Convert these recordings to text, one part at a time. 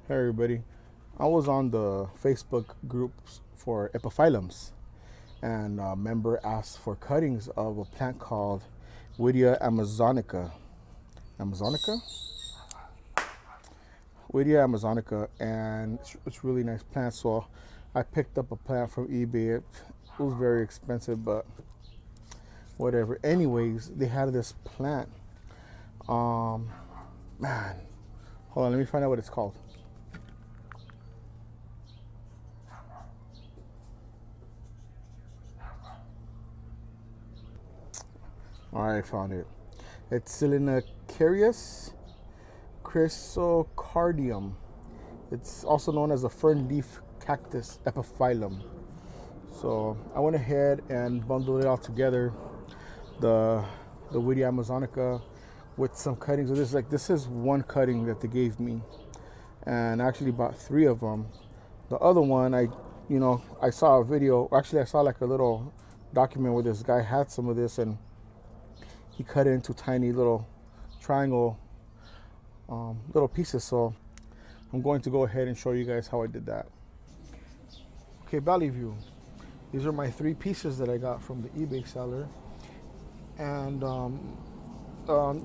Hey everybody, I was on the Facebook groups for epiphyllums, and a member asked for cuttings of a plant called Whittia amazonica. Amazonica? Whittia amazonica, and it's really nice plant. So I picked up a plant from eBay. It was very expensive, but whatever. Anyways, they had this plant. Man, hold on, let me find out what it's called. All right, I found it. It's Selenicereus chrysocardium. It's also known as a fern leaf cactus epiphyllum. So I went ahead and bundled it all together. The Whittia amazonica with some cuttings of this. Like, this is one cutting that they gave me, and I actually bought 3 of them. The other one, I saw a video. Actually, I saw like a little document where this guy had some of this, and he cut it into tiny little triangle little pieces. So I'm going to go ahead and show you guys how I did that. Okay, Valley View. These are my 3 pieces that I got from the eBay seller. And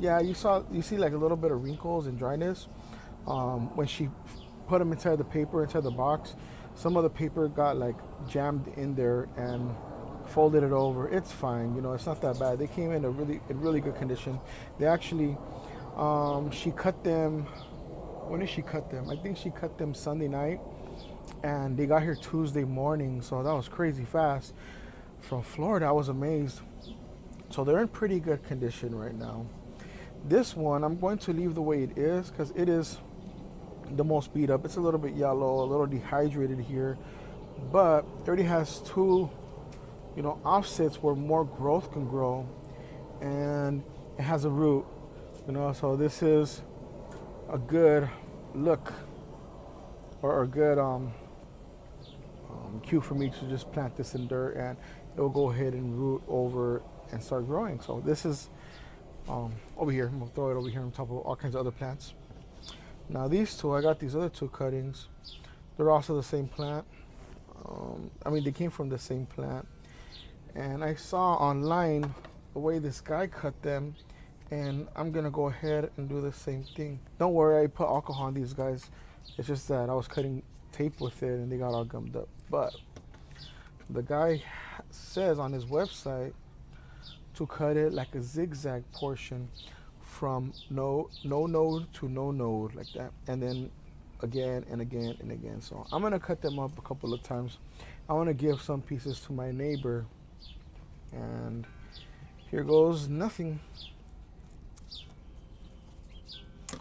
yeah, you see like a little bit of wrinkles and dryness. When she put them inside the paper, inside the box, some of the paper got like jammed in there and folded it over. It's fine, it's not that bad. They came in really good condition. They actually, she cut them. When did she cut them? I think she cut them Sunday night, and they got here Tuesday morning. So that was crazy fast. From Florida, I was amazed. So they're in pretty good condition right now. This one, I'm going to leave the way it is because it is the most beat up. It's a little bit yellow, a little dehydrated here, but it already has 2 offsets where more growth can grow, and it has a root, so this is a good look, or a good cue for me to just plant this in dirt, and it will go ahead and root over and start growing. So this is over here. I'm gonna throw it over here on top of all kinds of other plants. Now these 2, I got these other 2 cuttings. They're also the same plant. They came from the same plant. And I saw online the way this guy cut them, and I'm gonna go ahead and do the same thing. Don't worry, I put alcohol on these guys. It's just that I was cutting tape with it and they got all gummed up. But the guy says on his website to cut it like a zigzag portion from no node to no node, like that, and then again and again and again. So I'm gonna cut them up a couple of times. I want to give some pieces to my neighbor. And here goes nothing. You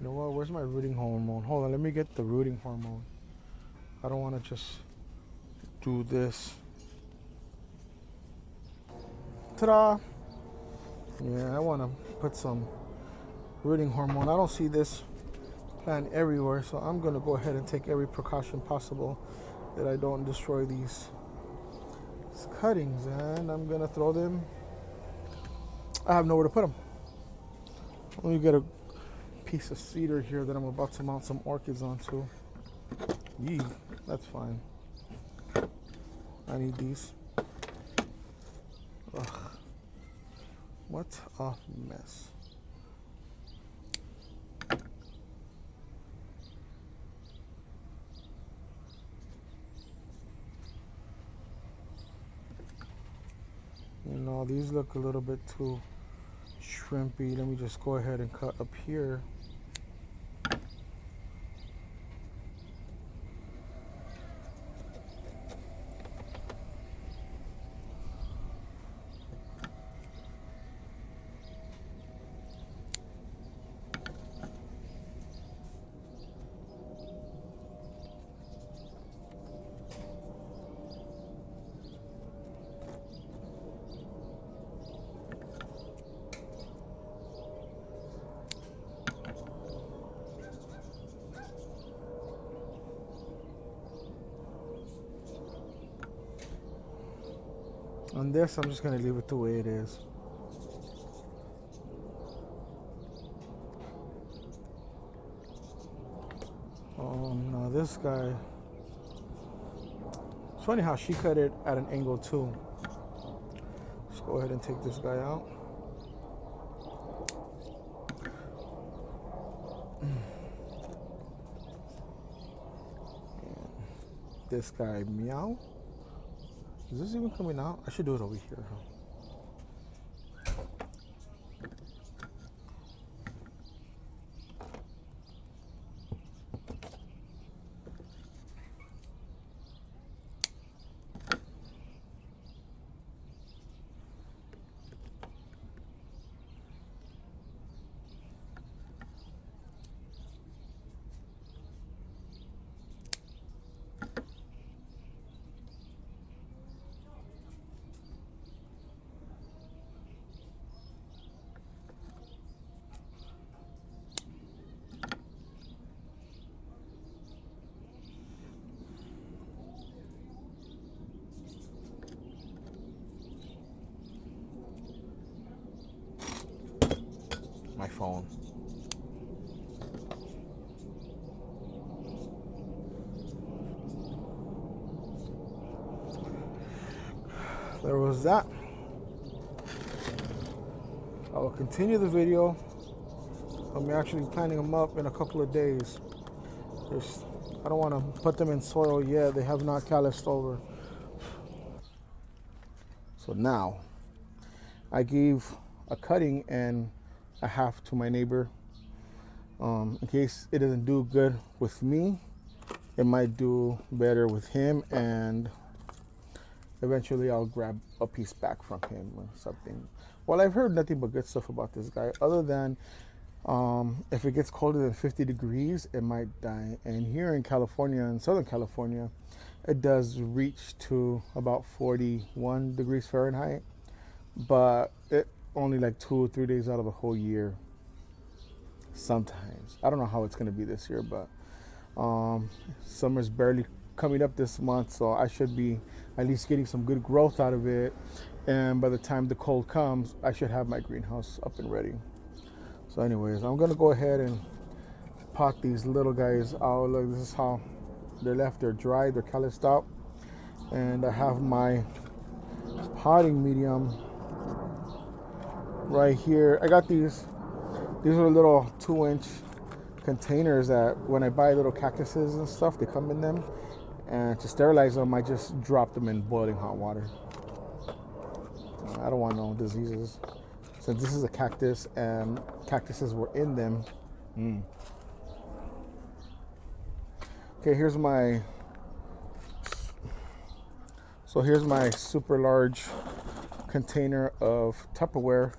know what? Where's my rooting hormone? Hold on, let me get the rooting hormone. I don't want to just do this. Ta-da! Yeah, I want to put some rooting hormone. I don't see this plant everywhere, so I'm going to go ahead and take every precaution possible that I don't destroy these cuttings, and I'm gonna throw them. I have nowhere to put them. Let me get a piece of cedar here that I'm about to mount some orchids onto. Yee, that's fine. I need these. Ugh. What a mess. These look a little bit too shrimpy. Let me just go ahead and cut up here. On this, I'm just going to leave it the way it is. Now this guy, it's funny how she cut it at an angle too. Let's go ahead and take this guy out. This guy, meow. Is this even coming out? I should do it over here, huh? My phone. There was that. I will continue the video. I'm actually planting them up in a couple of days. I don't want to put them in soil yet. They have not calloused over. So now, I gave a cutting and a half to my neighbor. In case it doesn't do good with me, it might do better with him, and eventually I'll grab a piece back from him or something. Well, I've heard nothing but good stuff about this guy, other than if it gets colder than 50 degrees, it might die. And here in California, in Southern California, it does reach to about 41 degrees Fahrenheit, but it only like 2 or 3 days out of the whole year. Sometimes. I don't know how it's going to be this year, but summer's barely coming up this month, so I should be at least getting some good growth out of it. And by the time the cold comes, I should have my greenhouse up and ready. So anyways, I'm going to go ahead and pot these little guys out. Look, this is how they're left. They're dry, they're calloused out. And I have my potting medium right here. I got these are little 2-inch containers that when I buy little cactuses and stuff, they come in them. And to sterilize them, I just drop them in boiling hot water. I don't want no diseases. Since this is a cactus and cactuses were in them. Okay, here's my super large container of Tupperware.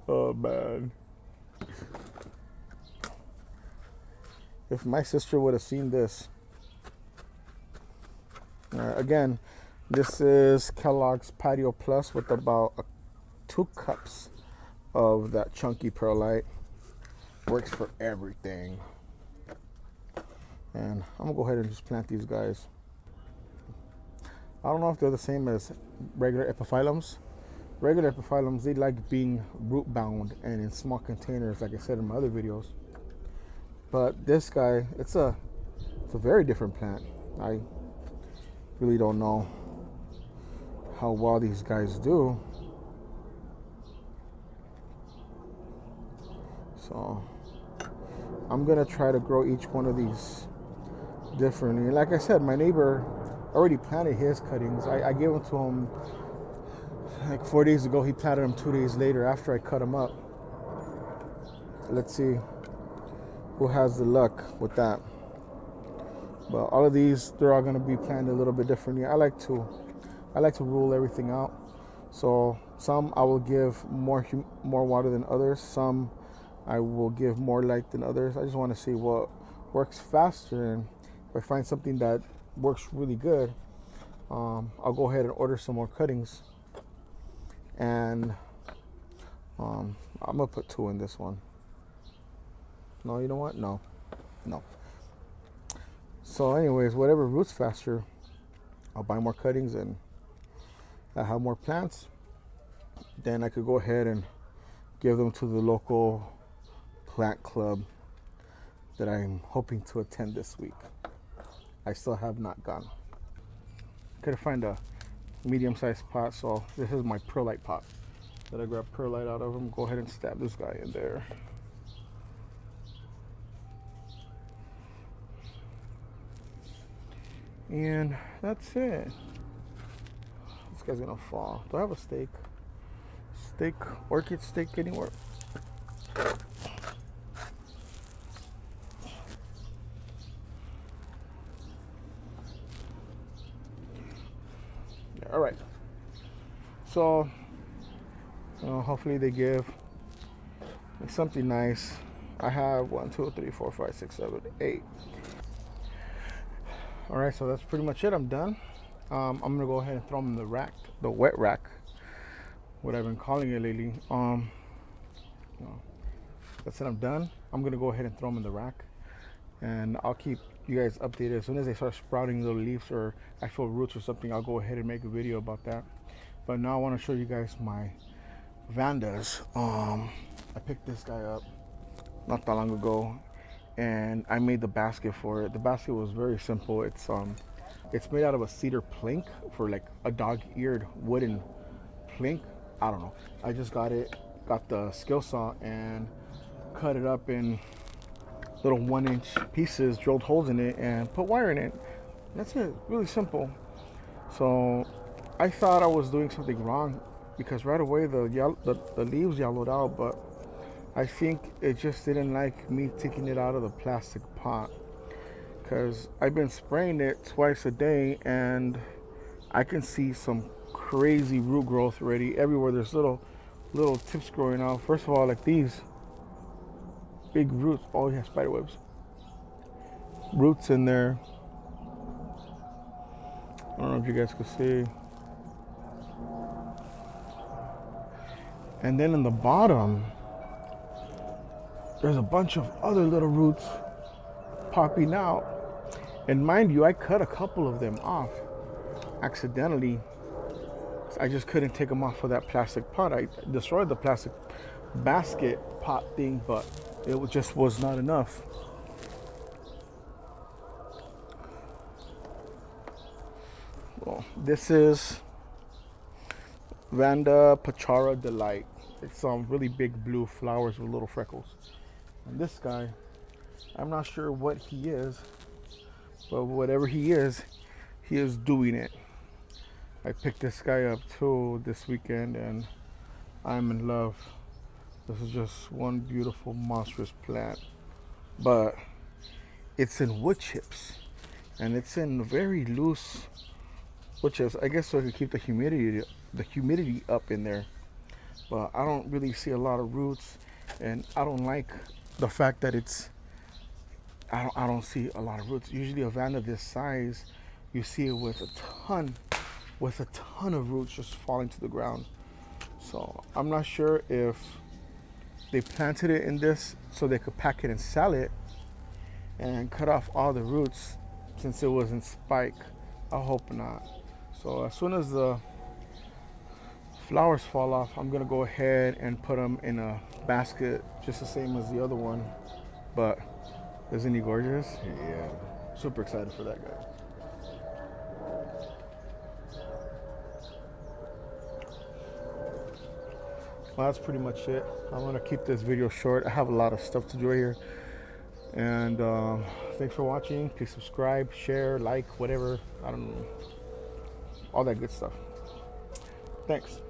Oh man. If my sister would have seen this. Again, this is Kellogg's Patio Plus with about 2 cups of that chunky perlite. Works for everything. And I'm gonna go ahead and just plant these guys. I don't know if they're the same as regular epiphyllums. Regular epiphyllums, they like being root bound and in small containers, like I said in my other videos. But this guy, it's a very different plant. I really don't know how well these guys do. So I'm gonna try to grow each one of these differently. Like I said, my neighbor already planted his cuttings. I gave them to him like 4 days ago. He planted them 2 days later after I cut them up. Let's see who has the luck with that. But all of these, they're all going to be planted a little bit differently. I like to rule everything out. So some I will give more water than others. Some I will give more light than others. I just want to see what works faster, and if I find something that works really good, I'll go ahead and order some more cuttings. And I'm gonna put 2 in this one. No, you know what? No. So anyways, whatever roots faster, I'll buy more cuttings, and I have more plants. Then I could go ahead and give them to the local plant club that I'm hoping to attend this week. I still have not gone. Couldn't find a medium-sized pot, so this is my perlite pot that I grabbed perlite out of them. Go ahead and stab this guy in there. And that's it. This guy's gonna fall. Do I have a steak? Steak, orchid steak anywhere? Yeah, all right. So, hopefully they give me something nice. I have 1, 2, 3, 4, 5, 6, 7, 8. All right, so that's pretty much it. I'm done. I'm gonna go ahead and throw them in the rack, the wet rack, what I've been calling it lately. That's it. I'm done. I'm gonna go ahead and throw them in the rack, and I'll keep you guys updated as soon as they start sprouting little leaves or I feel roots or something. I'll go ahead and make a video about that. But now I want to show you guys my vandas. I picked this guy up not that long ago, and I made the basket for it. The basket was very simple. It's made out of a cedar plank, for like a dog-eared wooden plank. I don't know. I just got the skill saw and cut it up in little 1-inch pieces, drilled holes in it, and put wire in it. That's it. Really simple. So I thought I was doing something wrong because right away the leaves yellowed out, but I think it just didn't like me taking it out of the plastic pot, because I've been spraying it twice a day and I can see some crazy root growth already everywhere. There's little tips growing out. First of all, like these big roots. Oh yeah, spider webs. Roots in there. I don't know if you guys can see. And then in the bottom, there's a bunch of other little roots popping out. And mind you, I cut a couple of them off accidentally. I just couldn't take them off of that plastic pot. I destroyed the plastic basket pot thing, but it just was not enough. Well, this is Vanda Pachara Delight. It's some really big blue flowers with little freckles. And this guy, I'm not sure what he is, but whatever he is doing it. I picked this guy up too this weekend and I'm in love. This is just one beautiful monstrous plant, but it's in wood chips and it's in very loose wood chips, I guess, so it can keep the humidity up in there. But I don't really see a lot of roots, and I don't like the fact that I don't see a lot of roots. Usually a vanda this size, you see it with a ton of roots just falling to the ground. So I'm not sure if they planted it in this so they could pack it and sell it and cut off all the roots since it was in spike. I hope not. So as soon as the flowers fall off, I'm gonna go ahead and put them in a basket just the same as the other one. But isn't he gorgeous? Yeah, super excited for that guy. Well, that's pretty much it. I'm gonna keep this video short. I have a lot of stuff to do here, and thanks for watching. Please subscribe, share, like, whatever, I don't know, all that good stuff. Thanks.